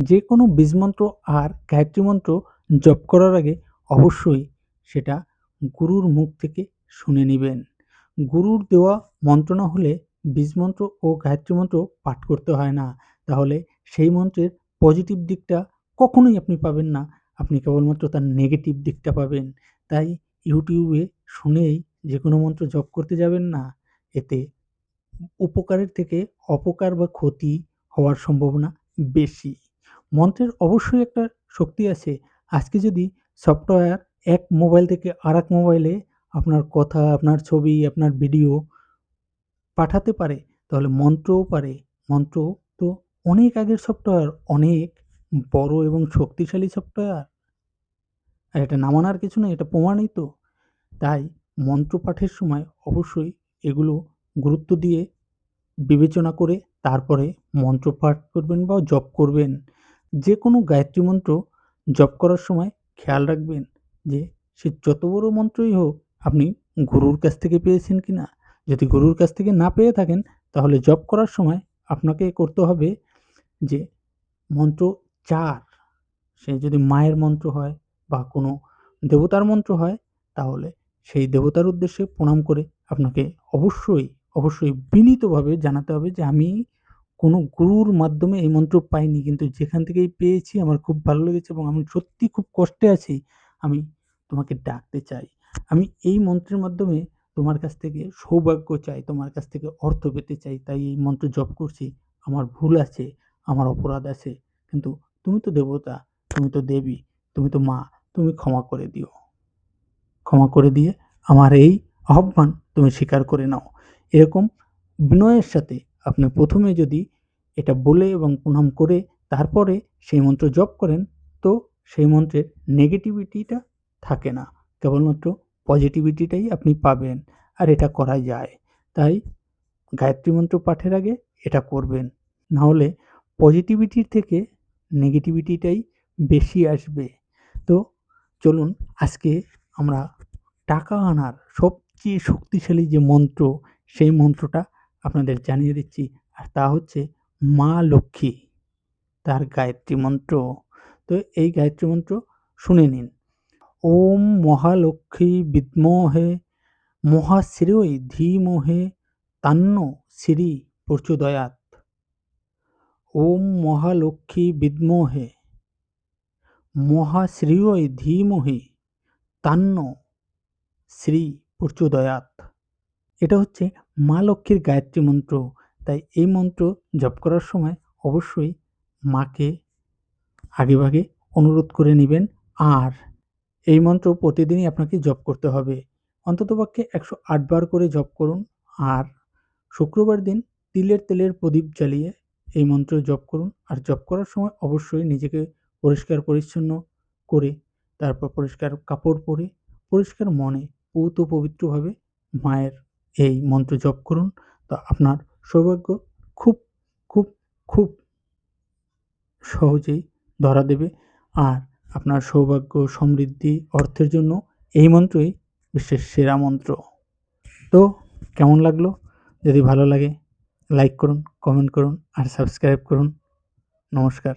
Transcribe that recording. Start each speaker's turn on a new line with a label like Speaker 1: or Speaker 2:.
Speaker 1: যে কোনো বীজমন্ত্র আর গায়ত্রী মন্ত্র জপ করার আগে অবশ্যই সেটা গুরুর মুখ থেকে শুনে নিবেন। গুরুর দেওয়া মন্ত্র না হলে বীজমন্ত্র ও গায়ত্রী মন্ত্র পাঠ করতে হয় না। তাহলে সেই মন্ত্রের পজিটিভ দিকটা কখনোই আপনি পাবেন না। আপনি কেবলমাত্র তার নেগেটিভ দিকটা পাবেন। তাই ইউটিউবে শুনেই যেকোনো মন্ত্র জপ করতে যাবেন না। এতে উপকারের থেকে অপকার বা ক্ষতি হওয়ার সম্ভাবনা বেশি। মন্ত্রের অবশ্যই একটা শক্তি আছে। আজকে যদি সফটওয়্যার এক মোবাইল থেকে আরেক মোবাইলে আপনার কথা, আপনার ছবি, আপনার ভিডিও পাঠাতে পারে, তাহলে মন্ত্রও পারে। মন্ত্র তো অনেক আগের সফটওয়্যার, অনেক বড় এবং শক্তিশালী সফটওয়্যার। আর এটা না মানার কিছু নেই, এটা প্রমাণিত। তাই মন্ত্র পাঠের সময় অবশ্যই এগুলো গুরুত্ব দিয়ে বিবেচনা করে তারপরে মন্ত্র পাঠ করবেন বা জপ করবেন। যে কোনো গায়ত্রী মন্ত্র জপ করার সময় খেয়াল রাখবেন যে সে যত বড় মন্ত্রই হোক আপনি গুরুর কাছ থেকে পেয়েছেন কিনা। যদি গুরুর কাছ থেকে না পেয়ে থাকেন তাহলে জপ করার সময় আপনাকে করতে হবে যে মন্ত্র ৪, সে যদি মায়ের মন্ত্র হয় বা কোনো দেবতার মন্ত্র হয় তাহলে সেই দেবতার উদ্দেশ্যে প্রণাম করে আপনাকে অবশ্যই বিনীতভাবে জানাতে হবে যে আমি কোনো গুরুর মাধ্যমে এই মন্ত্র পাইনি, কিন্তু যেখান থেকেই পেয়েছি আমার খুব ভালো লেগেছে এবং আমি সত্যি খুব কষ্টে আছি। আমি তোমাকে ডাকতে চাই। আমি এই মন্ত্রের মাধ্যমে তোমার কাছ থেকে সৌভাগ্য চাই, তোমার কাছ থেকে অর্থ পেতে চাই। তাই এই মন্ত্র জপ করছি। আমার ভুল আছে, আমার অপরাধ আছে। কিন্তু তুমি তো দেবতা, তুমি তো দেবী, তুমি তো মা, তুমি ক্ষমা করে দিও। ক্ষমা করে দিয়ে আমার এই আহ্বান তুমি স্বীকার করে নাও। এরকম বিনয়ের সাথে আপনি ১ম এ যদি এটা বলে এবং প্রণাম করে তারপরে সেই মন্ত্র জপ করেন, তো সেই মন্ত্রের নেগেটিভিটিটা থাকে না। কেবলমাত্র পজিটিভিটিটাই আপনি পাবেন। আর এটা করা যায়। তাই গায়ত্রী মন্ত্র পাঠের আগে এটা করবেন। নাহলে পজিটিভিটির থেকে নেগেটিভিটিটাই বেশি আসবে। তো চলুন আজকে আমরা টাকা আনার সবচেয়ে শক্তিশালী যে মন্ত্র, সেই মন্ত্রটা আপনাদের জানিয়ে দিচ্ছি। আর তা হচ্ছে মা লক্ষ্মী, তার গায়ত্রী মন্ত্র। তো এই গায়ত্রী মন্ত্র শুনে নিন। ওম মহালক্ষ্মী বিদ্মহে মহাশ্রেয় ধীমহে তান্নো শ্রী প্রচোদয়াৎ। ওম মহালক্ষ্মী বিদ্মহে মহাশ্রেয় ধীমহি তান্নো শ্রী প্রচোদয়াৎ। এটা হচ্ছে মা লক্ষ্মীর গায়ত্রী মন্ত্র। তাই এই মন্ত্র জপ করার সময় অবশ্যই মাকে আগেভাগে অনুরোধ করে নিবেন। আর এই মন্ত্র প্রতিদিনই আপনাকে জপ করতে হবে। অন্ততপক্ষে ১০৮ বার করে জপ করুন। আর শুক্রবার দিন তিলের তেলের প্রদীপ জ্বালিয়ে এই মন্ত্র জপ করুন। আর জপ করার সময় অবশ্যই নিজেকে পরিষ্কার পরিচ্ছন্ন করে, তারপর পরিষ্কার কাপড় পরে, পরিষ্কার মনে, পূত পবিত্রভাবে মায়ের এই মন্ত্র জপ করুন। তো আপনার সৌভাগ্য খুব, খুব, খুব সহজেই ধরা দেবে। আর আপনার সৌভাগ্য, সমৃদ্ধি, অর্থের জন্য এই মন্ত্রই বিশ্বের সেরা মন্ত্র। তো কেমন লাগলো? যদি ভালো লাগে লাইক করুন, কমেন্ট করুন আর সাবস্ক্রাইব করুন। নমস্কার।